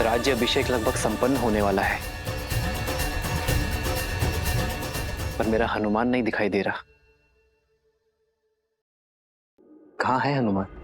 राज्य अभिषेक लगभग संपन्न होने वाला है, पर मेरा हनुमान नहीं दिखाई दे रहा। कहाँ है हनुमान?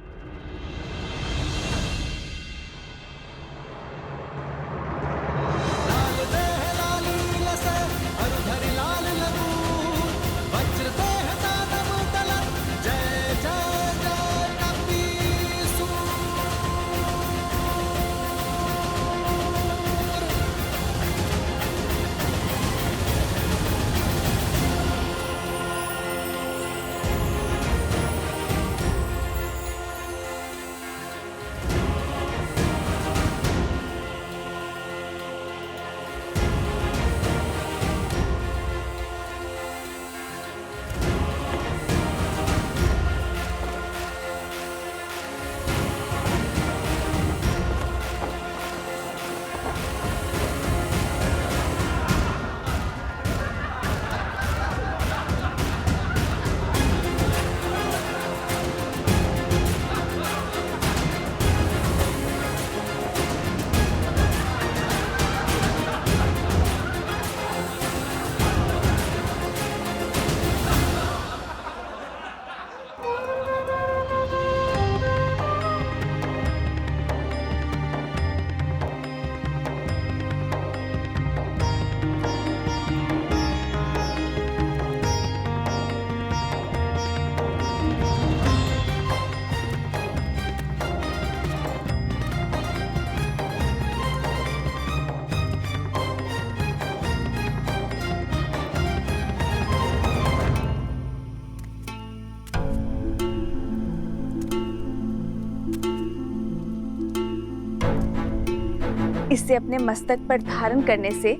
इसे अपने मस्तक पर धारण करने से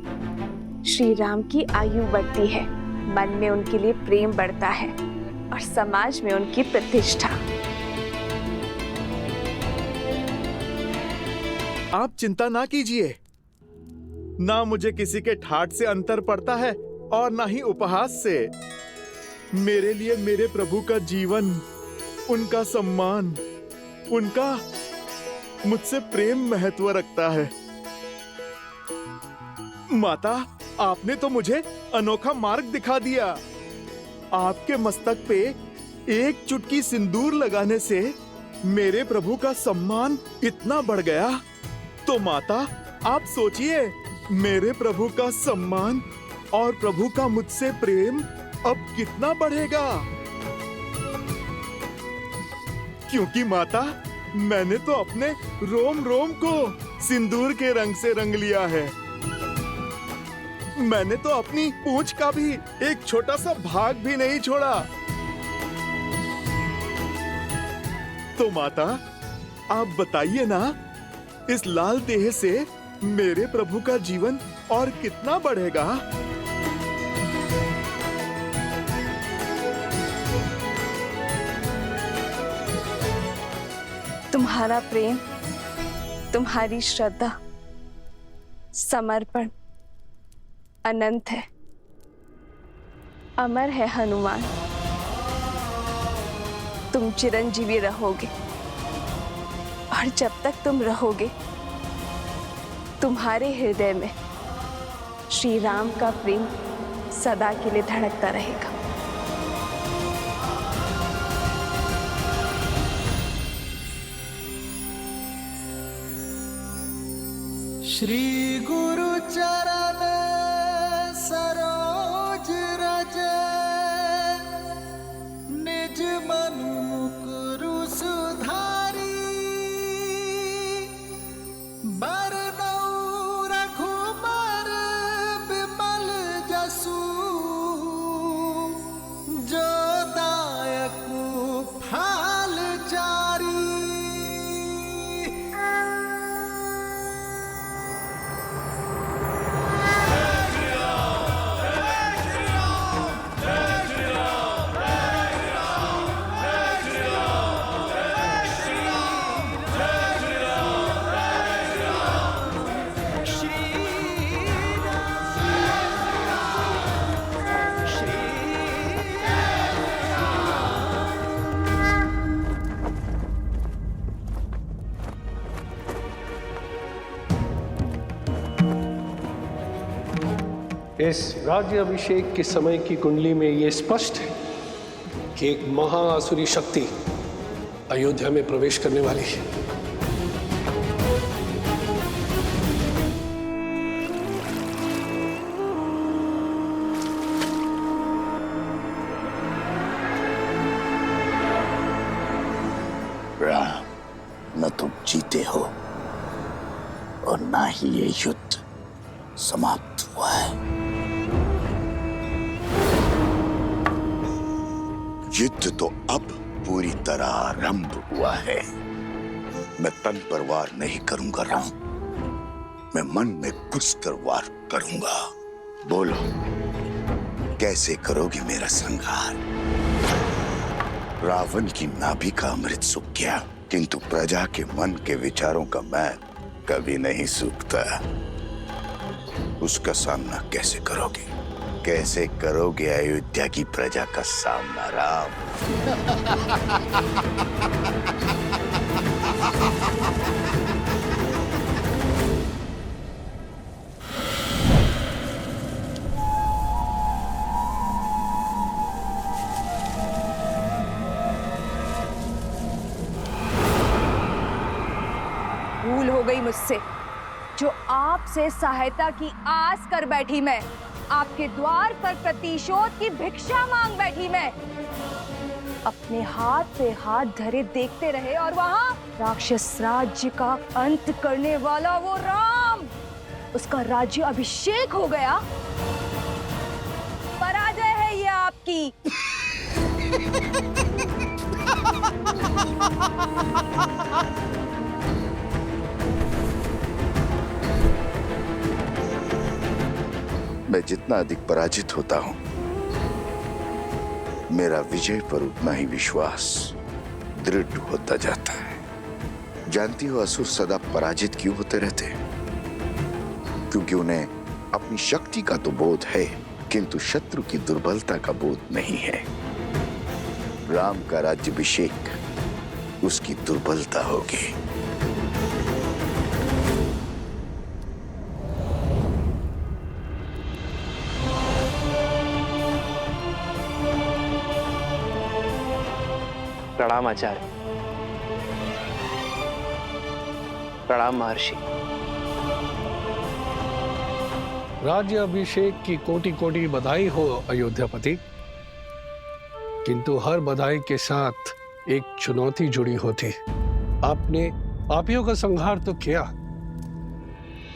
श्री राम की आयु बढ़ती है, मन में उनके लिए प्रेम बढ़ता है और समाज में उनकी प्रतिष्ठा। आप चिंता ना कीजिए, ना मुझे किसी के ठाठ से अंतर पड़ता है और ना ही उपहास से। मेरे लिए मेरे प्रभु का जीवन, उनका सम्मान, उनका मुझसे प्रेम महत्व रखता है। माता, आपने तो मुझे अनोखा मार्ग दिखा दिया। आपके मस्तक पे एक चुटकी सिंदूर लगाने से मेरे प्रभु का सम्मान इतना बढ़ गया। तो माता, आप सोचिए, मेरे प्रभु का सम्मान और प्रभु का मुझसे प्रेम अब कितना बढ़ेगा। क्योंकि माता, मैंने तो अपने रोम रोम को सिंदूर के रंग से रंग लिया है। मैंने तो अपनी पूंछ का भी एक छोटा सा भाग भी नहीं छोड़ा। तो माता, आप बताइए ना, इस लाल देह से मेरे प्रभु का जीवन और कितना बढ़ेगा। तुम्हारा प्रेम, तुम्हारी श्रद्धा, समर्पण अनंत है, अमर है हनुमान। तुम चिरंजीवी रहोगे और जब तक तुम रहोगे, तुम्हारे हृदय में श्री राम का प्रेम सदा के लिए धड़कता रहेगा। श्री गुरु चरण सरोज रज, निज मनु मुकुरु सुधारी। बरनउँ रघुबर बिमल जसु, जो दायकु फल चारी। इस राज्य अभिषेक के समय की कुंडली में यह स्पष्ट है कि एक महाआसुरी शक्ति अयोध्या में प्रवेश करने वाली है। राम, न तुम जीते हो और ना ही ये युद्ध समाप्त हुआ है। युद्ध तो अब पूरी तरह आरंभ हुआ है। मैं तन पर वार नहीं करूंगा राम, मैं मन में घुसकर वार करूंगा। बोलो, कैसे करोगे मेरा संहार? रावण की नाभि का अमृत सूख गया, किंतु प्रजा के मन के विचारों का मैल कभी नहीं सूखता। उसका सामना कैसे करोगे? कैसे करोगे अयोध्या की प्रजा का सामना राम? भूल हो गई मुझसे, जो आपसे सहायता की आस कर बैठी मैं, आपके द्वार पर प्रतिशोध की भिक्षा मांग बैठी मैं। अपने हाथ पे हाथ धरे देखते रहे और वहां राक्षस राज्य का अंत करने वाला वो राम, उसका राज्य अभिषेक हो गया। पराजय है ये आपकी। मैं जितना अधिक पराजित होता हूं, मेरा विजय पर उतना ही विश्वास दृढ़ होता जाता है। जानती हो असुर सदा पराजित क्यों होते रहते हैं? क्योंकि उन्हें अपनी शक्ति का तो बोध है, किंतु शत्रु की दुर्बलता का बोध नहीं है। राम का राज्याभिषेक उसकी दुर्बलता होगी। प्रणाम आचार्य। प्रणाम महर्षि। राज्य अभिषेक की कोटि कोटि बधाई हो अयोध्यापति, किंतु हर बधाई के साथ एक चुनौती जुड़ी होती। आपने पापियों का संहार तो किया,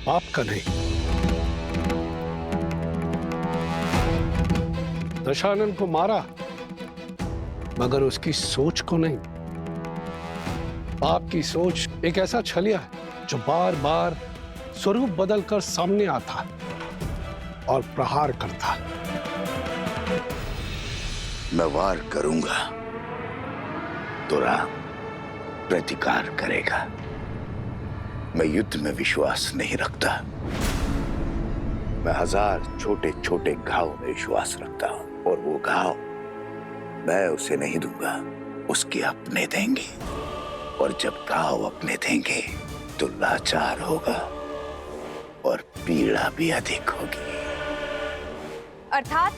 पाप का नहीं। दशानन को मारा, मगर उसकी सोच को नहीं। पाप की सोच एक ऐसा छलिया है जो बार बार स्वरूप बदलकर सामने आता और प्रहार करता। मैं वार करूंगा तो राम प्रतिकार करेगा। मैं युद्ध में विश्वास नहीं रखता, मैं 1000 छोटे छोटे घाव में विश्वास रखता हूं, और वो घाव मैं उसे नहीं दूंगा, उसके अपने देंगे। और जब घाव अपने देंगे तो लाचार होगा और पीड़ा भी अधिक होगी। अर्थात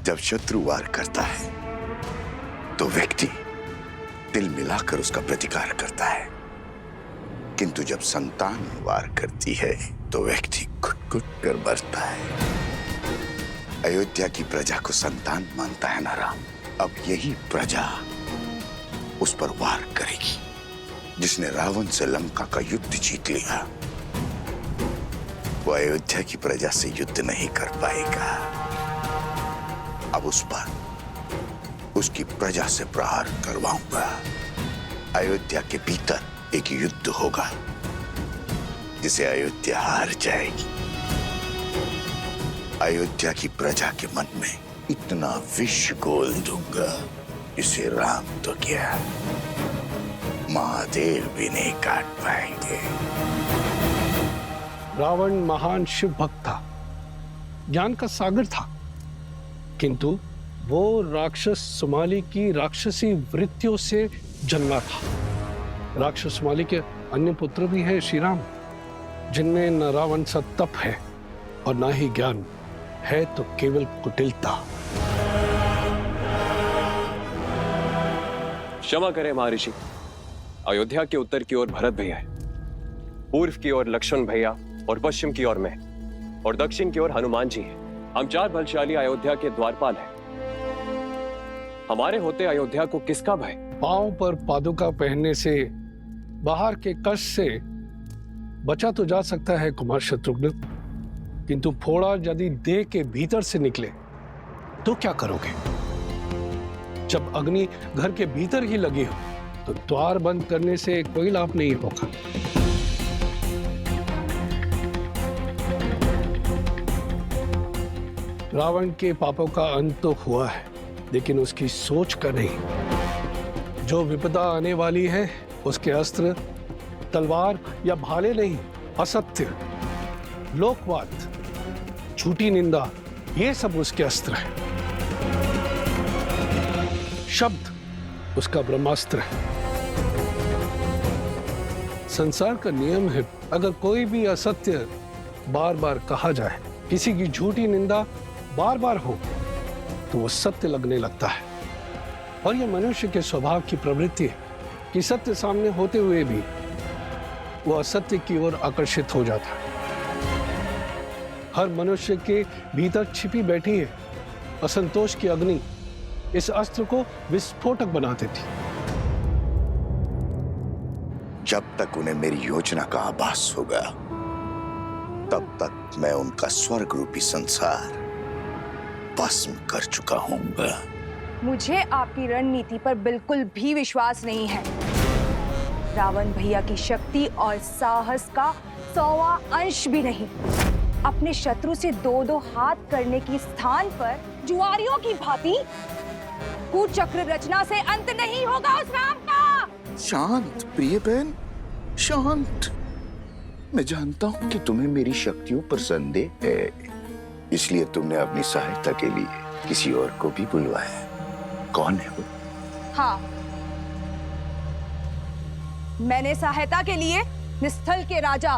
जब शत्रु वार करता है तो व्यक्ति दिल मिलाकर उसका प्रतिकार करता है, किंतु जब संतान वार करती है तो व्यक्ति घुट-घुट कर मरता है। अयोध्या की प्रजा को संतान मानता है ना राम। अब यही प्रजा उस पर वार करेगी। जिसने रावण से लंका का युद्ध जीत लिया, वो अयोध्या की प्रजा से युद्ध नहीं कर पाएगा। अब उस पर उसकी प्रजा से प्रहार करवाऊंगा। अयोध्या के भीतर एक युद्ध होगा जिसे अयोध्या हार जाएगी। अयोध्या की प्रजा के मन में इतना विष घोल दूंगा जिसे राम तो क्या, महादेव भी नहीं काट पाएंगे। रावण महान शिव भक्त था, ज्ञान का सागर था, किंतु वो राक्षस सुमाली की राक्षसी वृत्तियों से जन्मा था। राक्षस सुमाली के अन्य पुत्र भी हैं श्री राम, जिनमें न रावण सा तप है और ना ही ज्ञान है, तो केवल कुटिलता। क्षमा करें महर्षि, अयोध्या के उत्तर की ओर भरत भैया है, पूर्व की ओर लक्ष्मण भैया और पश्चिम की ओर मैं, और दक्षिण की ओर हनुमान जी है। हम 4 बलशाली अयोध्या के द्वारपाल हैं। हमारे होते अयोध्या को किसका भय? पांव पर पादुका पहनने से, बाहर के कष्ट से बचा तो जा सकता है कुमार शत्रुघ्न, किंतु फोड़ा यदि देह के भीतर से निकले तो क्या करोगे? जब अग्नि घर के भीतर ही लगी हो तो द्वार बंद करने से कोई लाभ नहीं होगा। रावण के पापों का अंत तो हुआ है, लेकिन उसकी सोच का नहीं। जो विपदा आने वाली है उसके अस्त्र तलवार या भाले नहीं, असत्य, लोकवाद, झूठी निंदा, ये सब उसके अस्त्र है। शब्द उसका ब्रह्मास्त्र है। संसार का नियम है, अगर कोई भी असत्य बार बार कहा जाए, किसी की झूठी निंदा बार बार हो, तो वो सत्य लगने लगता है। और यह मनुष्य के स्वभाव की प्रवृत्ति है कि सत्य सामने होते हुए भी वो असत्य की ओर आकर्षित हो जाता है। हर मनुष्य के भीतर छिपी बैठी है असंतोष की अग्नि, इस अस्त्र को विस्फोटक बना देती। जब तक उन्हें मेरी योजना का आभास होगा, तब तक मैं उनका स्वर्ग रूपी संसार भस्म कर चुका हूंगा। मुझे आपकी रणनीति पर बिल्कुल भी विश्वास नहीं है। रावण भैया की शक्ति और साहस का 100वां अंश भी नहीं। अपने शत्रु से 2-2 हाथ करने की स्थान पर जुआरियों की भांति कुचक्र रचना से अंत नहीं होगा उस राम का। शांत प्रिय बहन, शांत। मैं जानता हूं कि तुम्हें मेरी शक्तियों पर संदेह है, इसलिए तुमने अपनी सहायता के लिए किसी और को भी बुलवाया। कौन है वो? हाँ, मैंने सहायता के लिए निस्थल के राजा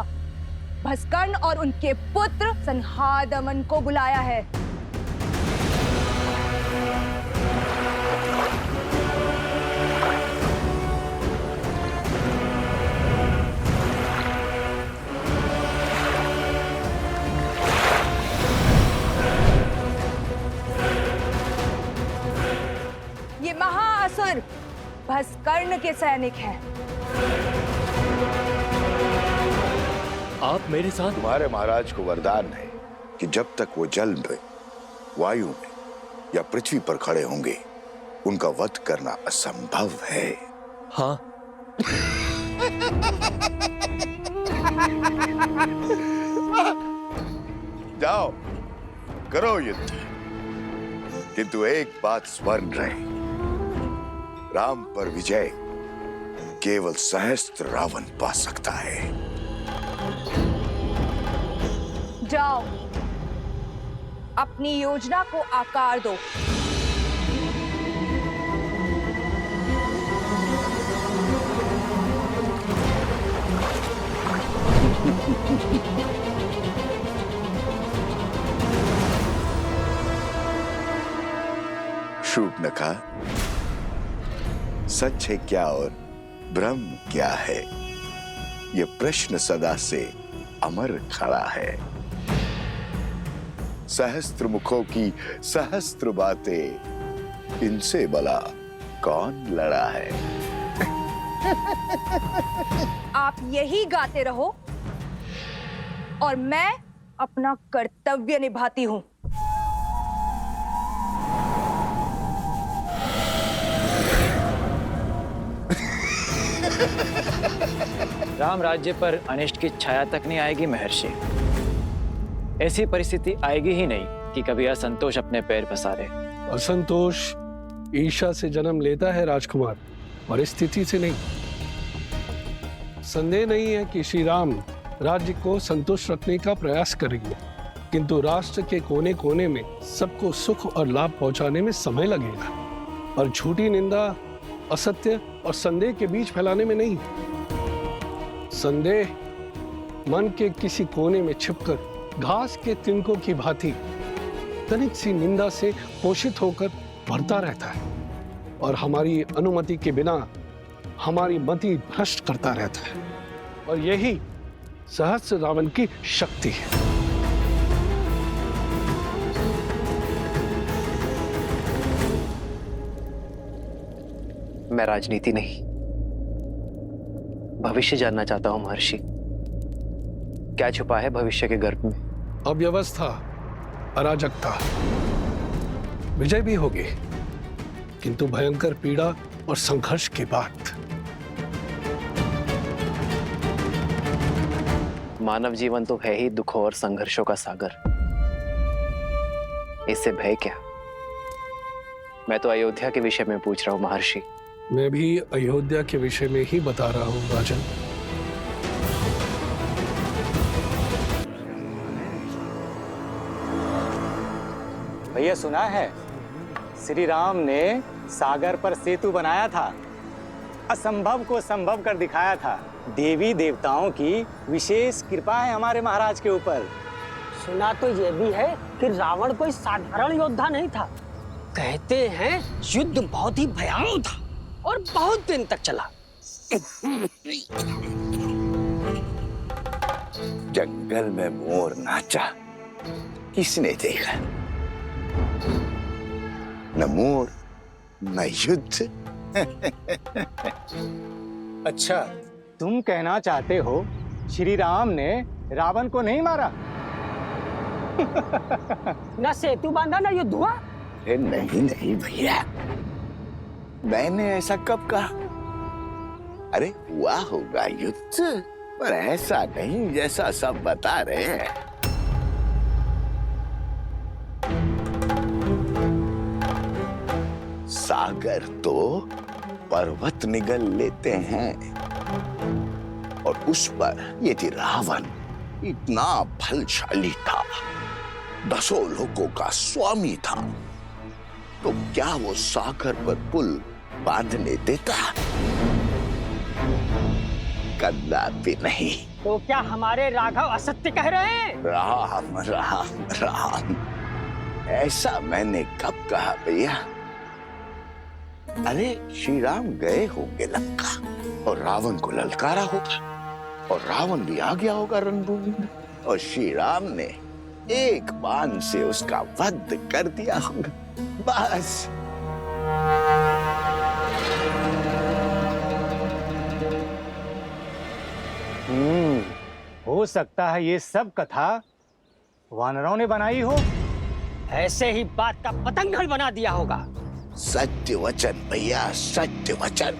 भस्कर्ण और उनके पुत्र संहादमन को बुलाया है। ये महाअसुर भस्कर्ण के सैनिक हैं। आप मेरे साथ? तुम्हारे महाराज को वरदान है कि जब तक वो जल में, वायु में या पृथ्वी पर खड़े होंगे, उनका वध करना असंभव है। हाँ। जाओ, करो युद्ध, किंतु एक बात स्मरण रहे, राम पर विजय केवल सहस्त्र रावण पा सकता है। जाओ, अपनी योजना को आकार दो। शूर्पणखा, सच है क्या और ब्रह्म क्या है, यह प्रश्न सदा से अमर खड़ा है। सहस्त्र मुखों की सहस्त्र बातें, इनसे भला कौन लड़ा है? आप यही गाते रहो और मैं अपना कर्तव्य निभाती हूं। राम राज्य पर अनिष्ट की छाया तक नहीं आएगी महर्षि। ऐसी परिस्थिति आएगी ही नहीं कि कभी असंतोष अपने पैर पसारे। असंतोष ईर्ष्या से जन्म लेता है राजकुमार, और स्थिति से नहीं। संदेह नहीं है कि श्री राम राज्य को संतुष्ट रखने का प्रयास करेंगे, किंतु राष्ट्र के कोने कोने में सबको सुख और लाभ पहुंचाने में समय लगेगा, और झूठी निंदा, असत्य और संदेह के बीच फैलाने में नहीं। संदेह मन के किसी कोने में छिपकर घास के तिनकों की भांति तनिक सी निंदा से पोषित होकर बढ़ता रहता है और हमारी अनुमति के बिना हमारी मति भ्रष्ट करता रहता है। और यही सहस्र रावण की शक्ति है। मैं राजनीति नहीं, भविष्य जानना चाहता हूं महर्षि। क्या छुपा है भविष्य के गर्भ में? अव्यवस्था, अराजकता, विजय भी होगी, किंतु भयंकर पीड़ा और संघर्ष के बाद। मानव जीवन तो है ही दुखों और संघर्षों का सागर। इससे भय क्या? मैं तो अयोध्या के विषय में पूछ रहा हूं महर्षि। मैं भी अयोध्या के विषय में ही बता रहा हूं राजन। भैया सुना है श्री राम ने सागर पर सेतु बनाया था, असंभव को संभव कर दिखाया था। देवी देवताओं की विशेष कृपा है हमारे महाराज के ऊपर। सुना तो ये भी है कि रावण कोई साधारण योद्धा नहीं था। कहते हैं युद्ध बहुत ही भयावह था और बहुत दिन तक चला। जंगल में मोर नाचा, किसने देखा? न मोर न युद्ध। अच्छा, तुम कहना चाहते हो श्री राम ने रावण को नहीं मारा? न सेतु बांधा न युद्ध हुआ। अरे नहीं नहीं भैया, मैंने ऐसा कब कहा? अरे हुआ होगा युद्ध, पर ऐसा नहीं जैसा सब बता रहे हैं। सागर तो पर्वत निगल लेते हैं, और उस पर यदि रावण इतना बलशाली था, 10 लोगों का स्वामी था, तो क्या वो सागर पर पुल बांधने देता? कदापि नहीं। तो क्या हमारे राघव असत्य कह रहे हैं? राम राम राम, ऐसा मैंने कब कहा भैया? अरे श्री राम गए होंगे लंका और रावण को ललकारा होगा, और रावण भी आ गया होगा रणभूमि में, और श्री राम ने एक बाण से उसका वध कर दिया होगा। बस। हो सकता है ये सब कथा वानरों ने बनाई हो। ऐसे ही बात का पतंगड़ बना दिया होगा। सत्य वचन भैया, सत्य वचन।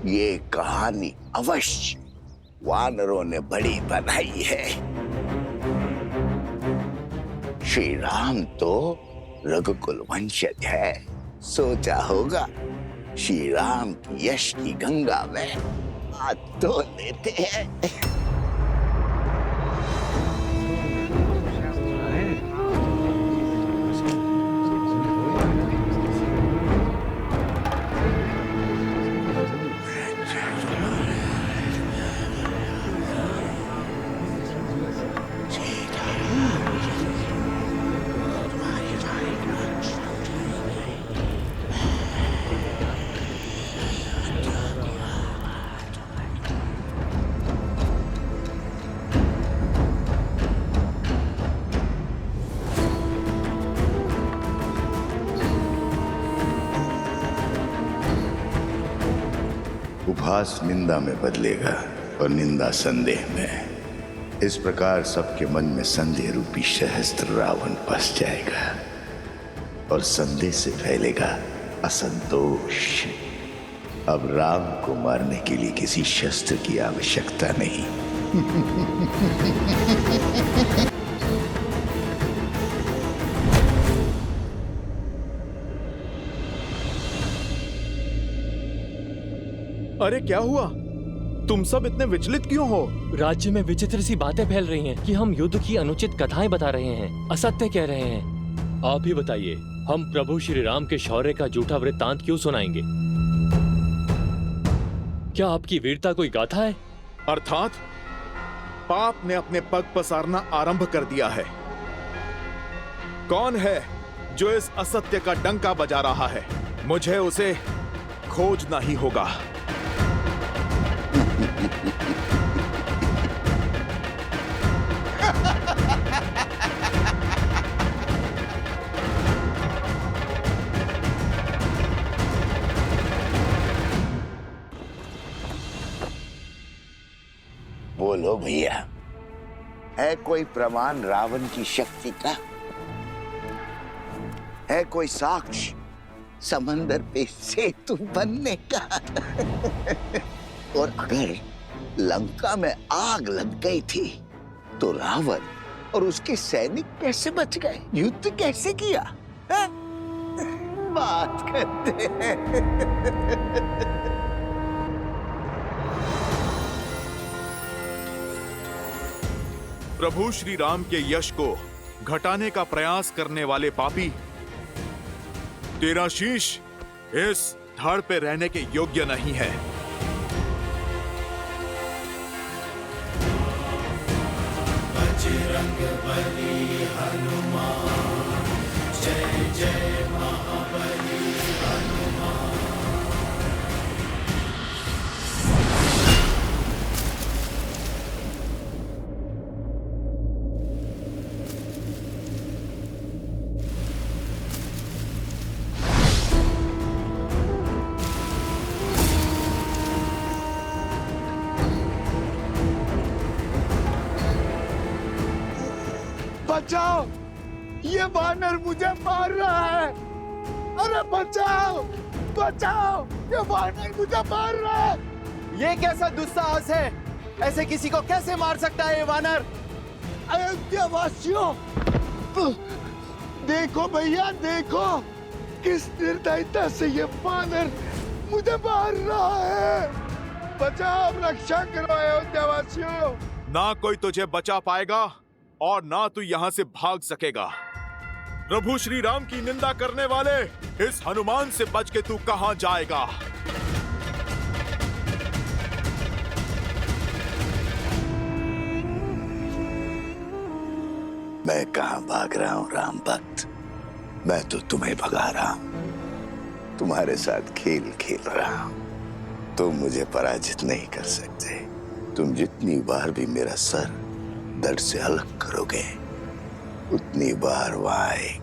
ये कहानी अवश्य वानरों ने बड़ी बनाई है। श्री राम तो रघुकुल वंशज है, सोचा होगा श्री राम की यश की गंगा में हाथ धो लेते हैं। उपहास निंदा में बदलेगा और निंदा संदेह में। इस प्रकार सबके मन में संदेह रूपी सहस्त्र रावण बस जाएगा, और संदेह से फैलेगा असंतोष। अब राम को मारने के लिए किसी शस्त्र की आवश्यकता नहीं। अरे क्या हुआ? तुम सब इतने विचलित क्यों हो? राज्य में विचित्र सी बातें फैल रही हैं कि हम युद्ध की अनुचित कथाएं बता रहे हैं, असत्य कह रहे हैं। आप ही बताइए, हम प्रभु श्री राम के शौर्य का झूठा वृत्तांत क्यों सुनाएंगे? क्या आपकी वीरता कोई गाथा है? अर्थात पाप ने अपने पग पसारना आरंभ कर दिया है। कौन है जो इस असत्य का डंका बजा रहा है? मुझे उसे खोजना ही होगा। बोलो भैया, है कोई प्रमाण रावण की शक्ति का? है कोई साक्ष्य समंदर पे सेतु बनने का? और अगर लंका में आग लग गई थी तो रावण और उसके सैनिक कैसे बच गए? युद्ध कैसे किया? है? बात करते हैं। प्रभु श्री राम के यश को घटाने का प्रयास करने वाले पापी, तेरा शीश इस धड़ पे रहने के योग्य नहीं है। बजरंग बली हनुमान, जय जय महाबली हनुमान। बचाओ, ये वानर मुझे मार रहा है। अरे बचाओ, बचाओ, ये वानर मुझे मार रहा है। ये कैसा दुस्साहस है? ऐसे किसी को कैसे मार सकता है ये वानर? अयोध्या वासियों, देखो भैया, देखो किस निर्दयता से ये वानर मुझे मार रहा है। बचाओ, रक्षा करो अयोध्या वासियों। ना कोई तुझे बचा पाएगा और ना तू यहाँ से भाग सकेगा। प्रभु श्री राम की निंदा करने वाले, इस हनुमान से बच के तू कहां जाएगा? मैं कहां भाग रहा हूं राम भक्त? मैं तो तुम्हें भगा रहा हूं, तुम्हारे साथ खेल खेल रहा हूं। तुम मुझे पराजित नहीं कर सकते। तुम जितनी बार भी मेरा सर धड़ से अलग करोगे, उतनी बार वहां एक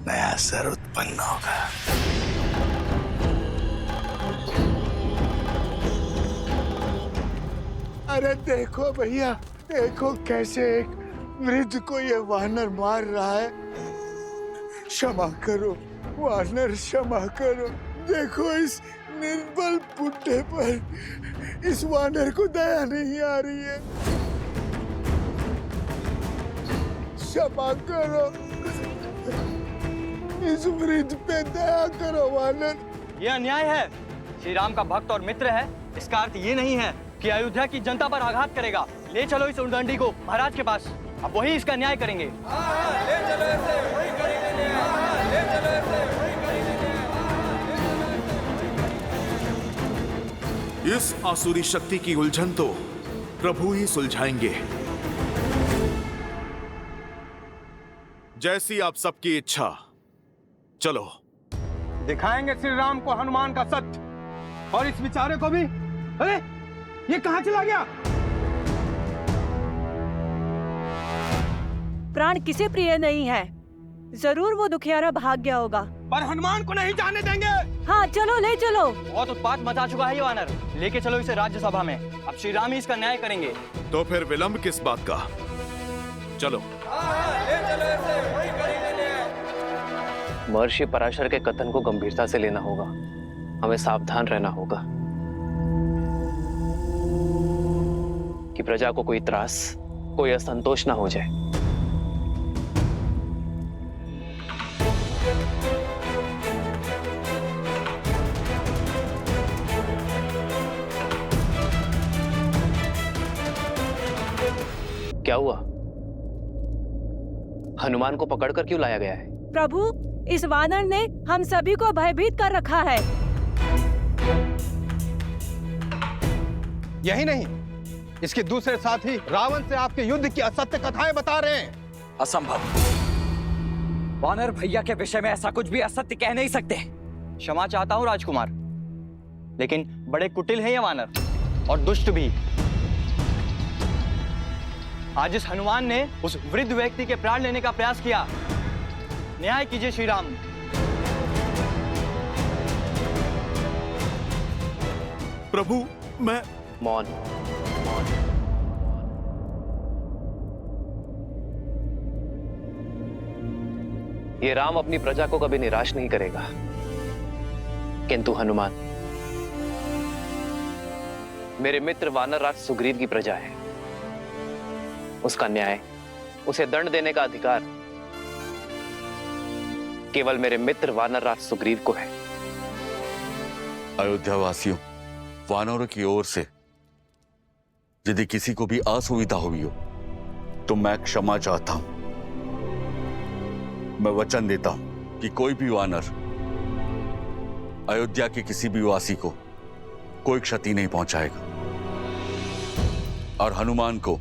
नया सर उत्पन्न होगा। अरे देखो भैया, देखो कैसे एक वृद्ध को ये वानर मार रहा है। क्षमा करो वानर, क्षमा करो। देखो इस निर्बल बुड्ढे पर इस वानर को दया नहीं आ रही है। क्षमा करो, इस वृद्ध पे दया करो वानर। ये अन्याय है। श्री राम का भक्त और मित्र है, इसका अर्थ ये नहीं है कि अयोध्या की जनता पर आघात करेगा। ले चलो इस उद्दंडी को महाराज के पास, अब वही इसका न्याय करेंगे। ले चलो ऐसे, वही करेंगे न्याय। ले चलो ऐसे, वही करेंगे न्याय। इस आसुरी शक्ति की उलझन तो प्रभु ही सुलझाएंगे। जैसी आप सबकी इच्छा। चलो दिखाएंगे श्री राम को हनुमान का सत्य, और इस बेचारे को भी। अरे ये कहां चला गया? प्राण किसे प्रिय नहीं है? जरूर वो दुखियारा भाग गया होगा। पर हनुमान को नहीं जाने देंगे। हाँ चलो, ले चलो। बहुत उत्पात मचा चुका है ये वानर। लेके चलो इसे राज्यसभा में, अब श्री राम ही इसका न्याय करेंगे। तो फिर विलंब किस बात का? चलो। ले चलो इसे, वही करेंगे न्याय। महर्षि पराशर के कथन को गंभीरता से लेना होगा। हमें सावधान रहना होगा कि प्रजा को कोई त्रास, कोई असंतोष ना हो जाए। क्या हुआ? हनुमान को पकड़कर क्यों लाया गया है? प्रभु, इस वानर ने हम सभी को भयभीत कर रखा है। यही नहीं, इसके दूसरे साथी रावण से आपके युद्ध की असत्य कथाएं बता रहे हैं। असंभव। वानर भैया के विषय में ऐसा कुछ भी असत्य कह नहीं सकते। क्षमा चाहता हूं राजकुमार, लेकिन बड़े कुटिल हैं ये वानर और दुष्ट भी। आज इस हनुमान ने उस वृद्ध व्यक्ति के प्राण लेने का प्रयास किया। न्याय कीजिए श्री राम। प्रभु, मैं मौन। ये राम अपनी प्रजा को कभी निराश नहीं करेगा, किंतु हनुमान मेरे मित्र वानरराज सुग्रीव की प्रजा है। उसका न्याय, उसे दंड देने का अधिकार केवल मेरे मित्र वानरराज सुग्रीव को है। अयोध्या वासियों, वानरों की ओर से यदि किसी को भी असुविधा हुई हो तो मैं क्षमा चाहता हूं। मैं वचन देता हूं कि कोई भी वानर अयोध्या के किसी भी वासी को कोई क्षति नहीं पहुंचाएगा और हनुमान को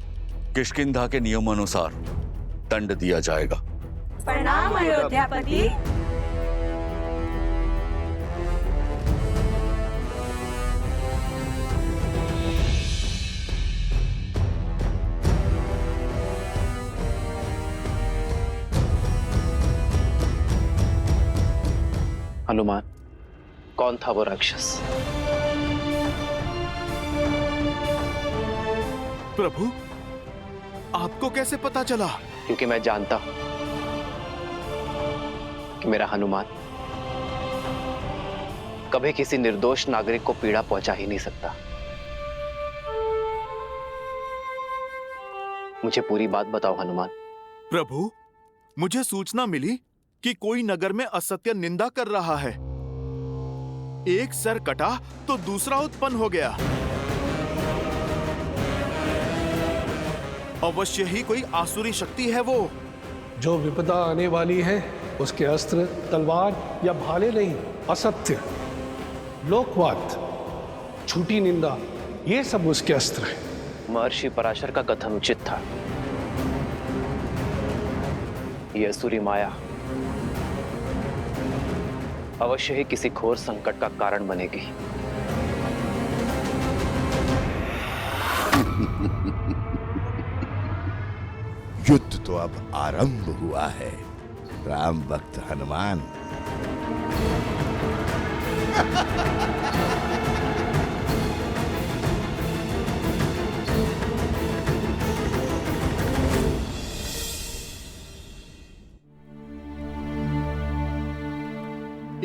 किष्किंधा के नियमानुसार दंड दिया जाएगा। प्रणाम अयोध्यापति। हनुमान, कौन था वो राक्षस? प्रभु, आपको कैसे पता चला? क्योंकि मैं जानता हूं कि मेरा हनुमान कभी किसी निर्दोष नागरिक को पीड़ा पहुंचा ही नहीं सकता। मुझे पूरी बात बताओ हनुमान। प्रभु, मुझे सूचना मिली कि कोई नगर में असत्य निंदा कर रहा है। एक सर कटा तो दूसरा उत्पन्न हो गया। अवश्य ही कोई आसुरी शक्ति है वो। जो विपदा आने वाली है उसके अस्त्र तलवार या भाले नहीं, असत्य, लोकवाद, झूठी निंदा, ये सब उसके अस्त्र हैं। महर्षि पराशर का कथन उचित था। ये असुरी माया अवश्य ही किसी घोर संकट का कारण बनेगी। युद्ध तो अब आरंभ हुआ है, राम भक्त हनुमान।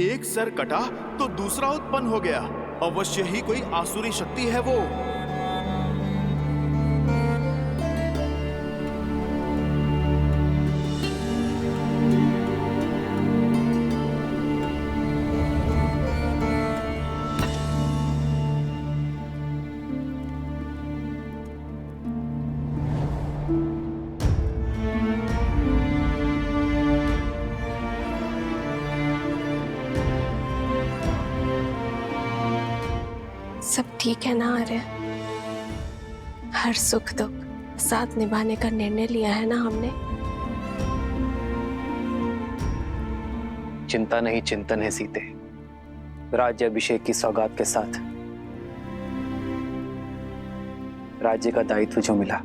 एक सर कटा तो दूसरा उत्पन्न हो गया। अवश्य ही कोई आसुरी शक्ति है वो। सब ठीक है ना आर्य? हर सुख दुख साथ निभाने का निर्णय लिया है ना हमने? चिंता नहीं चिंतन है सीते। राज्य अभिषेक की सौगात के साथ राज्य का दायित्व जो मिला,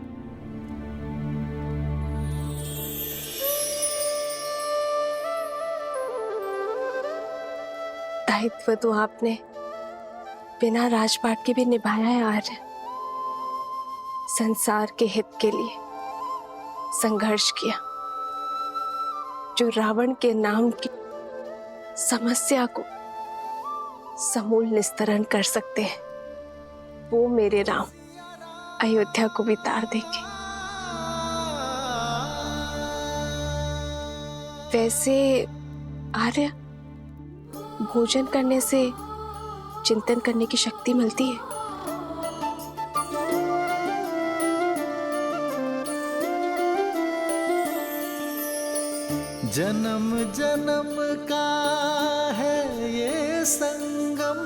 दायित्व तो आपने बिना राजपाट के भी निभाया है आर्य। संसार के हित के लिए संघर्ष किया। जो रावण के नाम की समस्या को समूल निस्तरण कर सकते हैं, वो मेरे राम अयोध्या को भी तार देंगे। वैसे आर्य, भोजन करने से चिंतन करने की शक्ति मिलती है। जन्म जन्म का है ये संगम,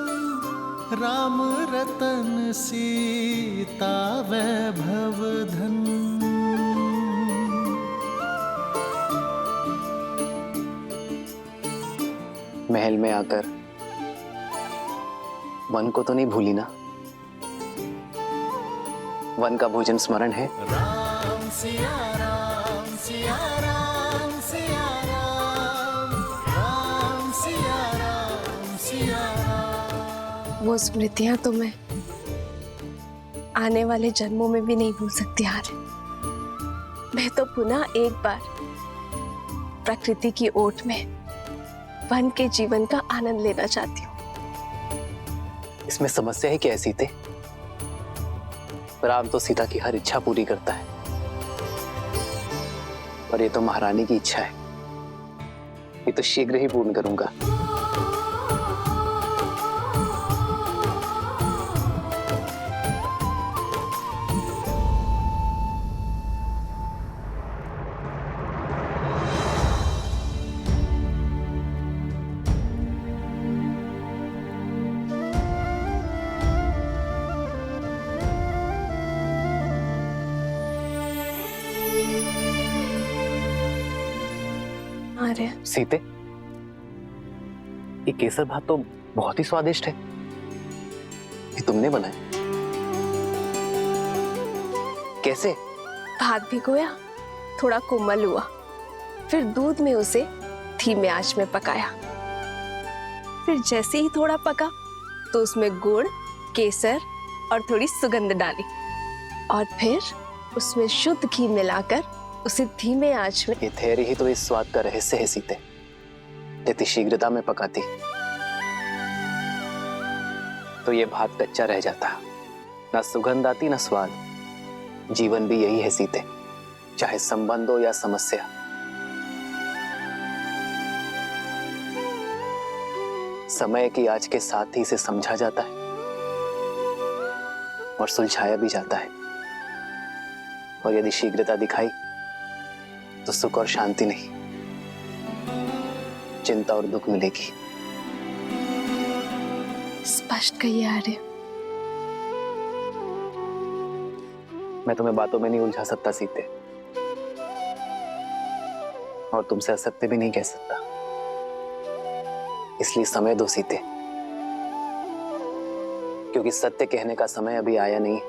राम रतन सीता वैभव धन। महल में आकर वन को तो नहीं भूली ना? वन का भोजन स्मरण है? राम सिया राम सिया राम सिया राम, राम सिया राम सिया राम। वो स्मृतियां तो मैं आने वाले जन्मों में भी नहीं भूल सकती आर्य। मैं तो पुनः एक बार प्रकृति की ओट में वन के जीवन का आनंद लेना चाहती हूँ। इसमें समस्या है क्या सीते? राम तो सीता की हर इच्छा पूरी करता है, और ये तो महारानी की इच्छा है। ये तो शीघ्र ही पूर्ण करूंगा। सीते, ये केसर भात तो बहुत ही स्वादिष्ट है। ये तुमने बनाया? कैसे? भात भिगोया, थोड़ा कोमल हुआ, फिर दूध में उसे धीमे आंच में पकाया। फिर जैसे ही थोड़ा पका तो उसमें गुड़, केसर और थोड़ी सुगंध डाली, और फिर उसमें शुद्ध घी मिलाकर उसे धीमे आंच में। ये धैर्य ही तो इस स्वाद का रहस्य है सीते। यदि शीघ्रता में पकाती तो ये भात कच्चा रह जाता, ना सुगंध आती ना स्वाद। जीवन भी यही है सीते, चाहे संबंध हो या समस्या। समय की आज के साथ ही इसे समझा जाता है और सुलझाया भी जाता है। और यदि शीघ्रता दिखाई तो सुख और शांति नहीं, चिंता और दुख मिलेगी। स्पष्ट कहिए आर्य। मैं तुम्हें बातों में नहीं उलझा सकता सीते, और तुमसे असत्य भी नहीं कह सकता। इसलिए समय दो सीते, क्योंकि सत्य कहने का समय अभी आया नहीं।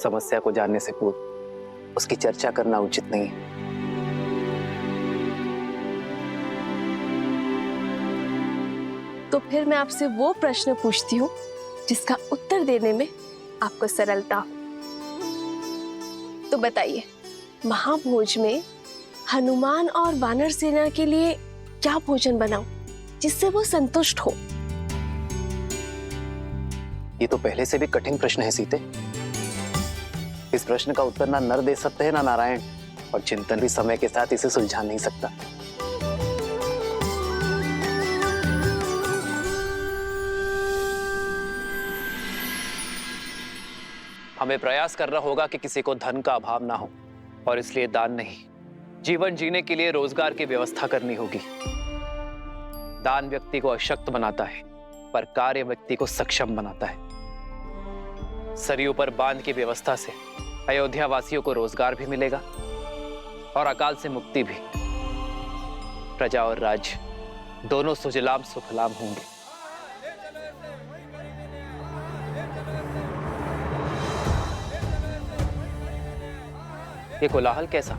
समस्या को जानने से पूर्व उसकी चर्चा करना उचित नहीं है। तो फिर मैं आपसे वो प्रश्न पूछती हूँ जिसका उत्तर देने में आपको सरलता हो। तो बताइए, महाभोज में हनुमान और वानर सेना के लिए क्या भोजन बनाऊं जिससे वो संतुष्ट हो? ये तो पहले से भी कठिन प्रश्न है सीते। इस प्रश्न का उत्तर ना नर दे सकते हैं ना नारायण, और चिंतन भी समय के साथ इसे सुलझा नहीं सकता। हमें प्रयास करना होगा कि किसी को धन का अभाव ना हो, और इसलिए दान नहीं, जीवन जीने के लिए रोजगार की व्यवस्था करनी होगी। दान व्यक्ति को अशक्त बनाता है, पर कार्य व्यक्ति को सक्षम बनाता है। सरयू पर बांध की व्यवस्था से अयोध्या वासियों को रोजगार भी मिलेगा और अकाल से मुक्ति भी। प्रजा और राज्य दोनों सुजलाम सुफलाम होंगे। ये कोलाहल कैसा?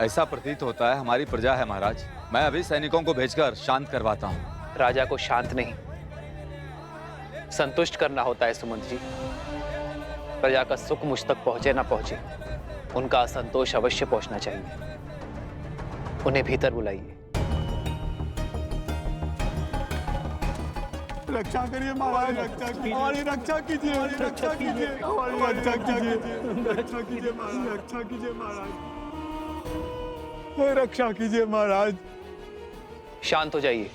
ऐसा प्रतीत होता है हमारी प्रजा है महाराज। मैं अभी सैनिकों को भेजकर शांत करवाता हूँ। राजा को शांत नहीं, संतुष्ट करना होता है सुमंत जी। प्रजा का सुख मुझ तक पहुंचे ना पहुंचे, उनका असंतोष अवश्य पहुंचना चाहिए। उन्हें भीतर बुलाइए। रक्षा करिए महाराज, रक्षा कीजिए, हमारी रक्षा कीजिए, रक्षा कीजिए, हमारी रक्षा कीजिए, रक्षा कीजिए महाराज, रक्षा कीजिए महाराज, रक्षा कीजिए महाराज। शांत हो जाइए।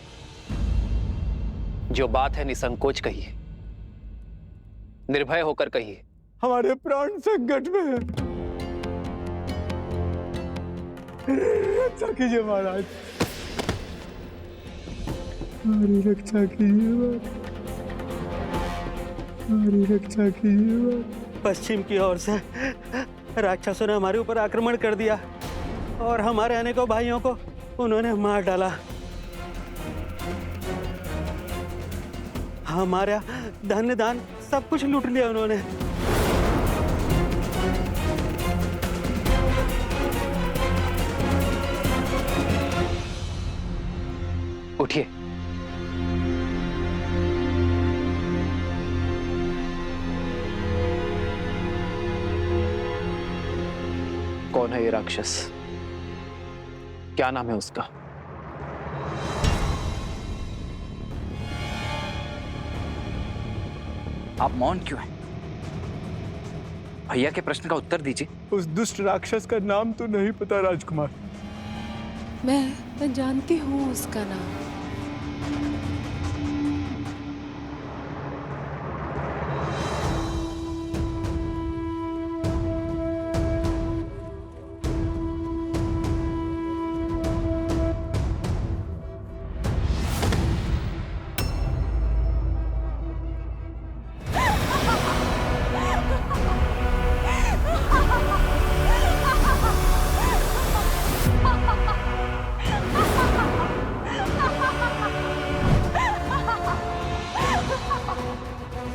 जो बात है निसंकोच कहिए, निर्भय होकर कहिए। हमारे प्राण संकट में है, रक्षा कीजिए महाराज, हमारी रक्षा कीजिए। हमारी रक्षा कीजिए। पश्चिम की ओर से राक्षसों ने हमारे ऊपर आक्रमण कर दिया और हमारे अनेकों भाइयों को उन्होंने मार डाला। हमारा धन दान सब कुछ लूट लिया उन्होंने। उठिए। कौन है ये राक्षस? क्या नाम है उसका? आप मौन क्यों हैं? भैया के प्रश्न का उत्तर दीजिए। उस दुष्ट राक्षस का नाम तो नहीं पता राजकुमार। मैं जानती हूँ उसका नाम।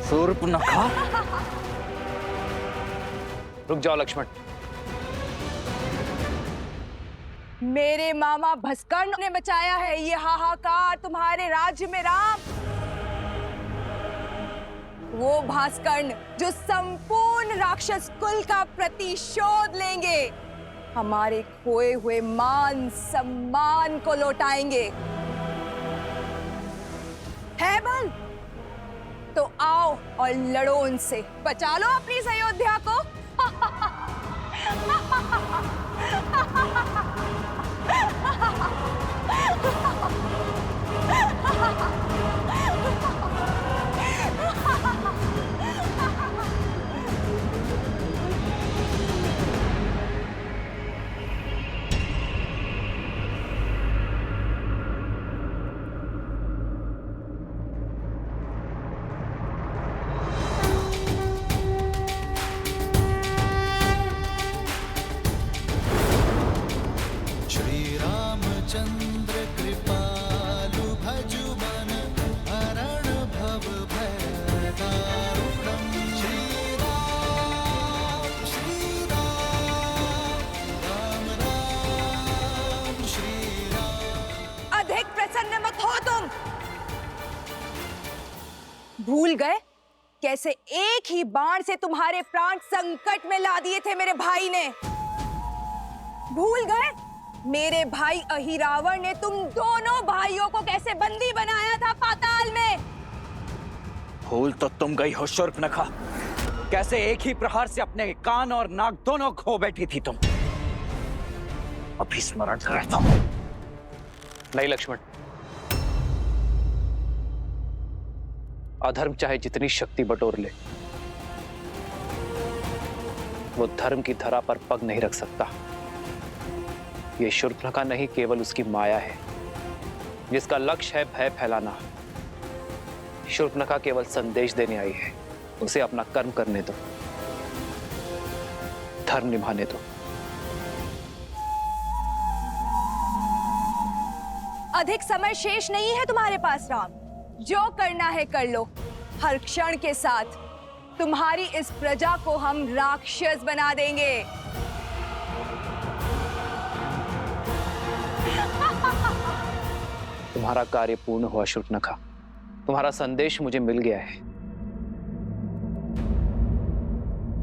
शूर्पणखा। रुक जाओ लक्ष्मण। मेरे मामा भस्कर्ण ने बचाया है ये हाहाकार तुम्हारे राज्य में राम। वो भास्कर्ण जो संपूर्ण राक्षस कुल का प्रतिशोध लेंगे, हमारे खोए हुए मान सम्मान को लौटाएंगे। है बल तो आओ और लड़ो उनसे, बचा लो अपनी इस अयोध्या को। चंद्र कृपालु भजु मन हरण भव भय दारुणम्। श्री राम राम राम श्री राम। अधिक प्रसन्न मत हो तुम। भूल गए कैसे एक ही बाण से तुम्हारे प्राण संकट में ला दिए थे मेरे भाई ने? भूल गए मेरे भाई अहिरावण ने तुम दोनों भाइयों को कैसे बंदी बनाया था पाताल में? भूल तो तुम गई हो शूर्पणखा। कैसे एक ही प्रहार से अपने कान और नाक दोनों खो बैठी थी तुम। अभी स्मरण करता हूं। नहीं लक्ष्मण, अधर्म चाहे जितनी शक्ति बटोर ले, वो धर्म की धरा पर पग नहीं रख सकता। ये शूर्पणखा नहीं, केवल उसकी माया है जिसका लक्ष्य है भय फैलाना। शूर्पणखा केवल संदेश देने आई है। उसे अपना कर्म करने दो, धर्म निभाने दो। अधिक समय शेष नहीं है तुम्हारे पास राम। जो करना है कर लो। हर क्षण के साथ तुम्हारी इस प्रजा को हम राक्षस बना देंगे। तुम्हारा कार्य पूर्ण हुआ शूर्पणखा। तुम्हारा संदेश मुझे मिल गया है।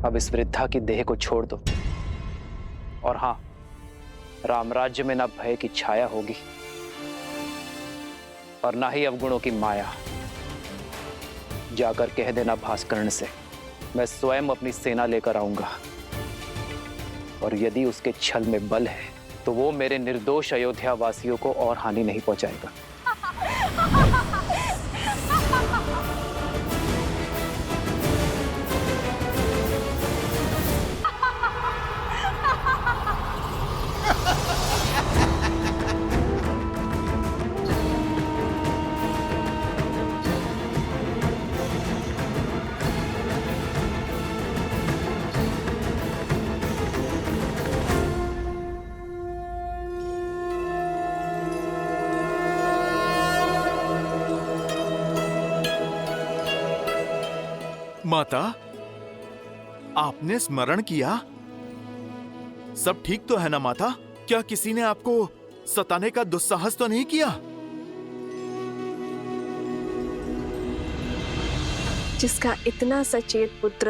अब इस वृद्धा की देह को छोड़ दो। और हां, रामराज्य में ना भय की छाया होगी और ना ही अवगुणों की माया। जाकर कह देना भास्कर्ण से, मैं स्वयं अपनी सेना लेकर आऊंगा और यदि उसके छल में बल है तो वो मेरे निर्दोष अयोध्या वासियों को और हानि नहीं पहुंचाएगा। माता, आपने स्मरण किया? सब ठीक तो है ना माता? क्या किसी ने आपको सताने का दुस्साहस तो नहीं किया? जिसका इतना सचेत पुत्र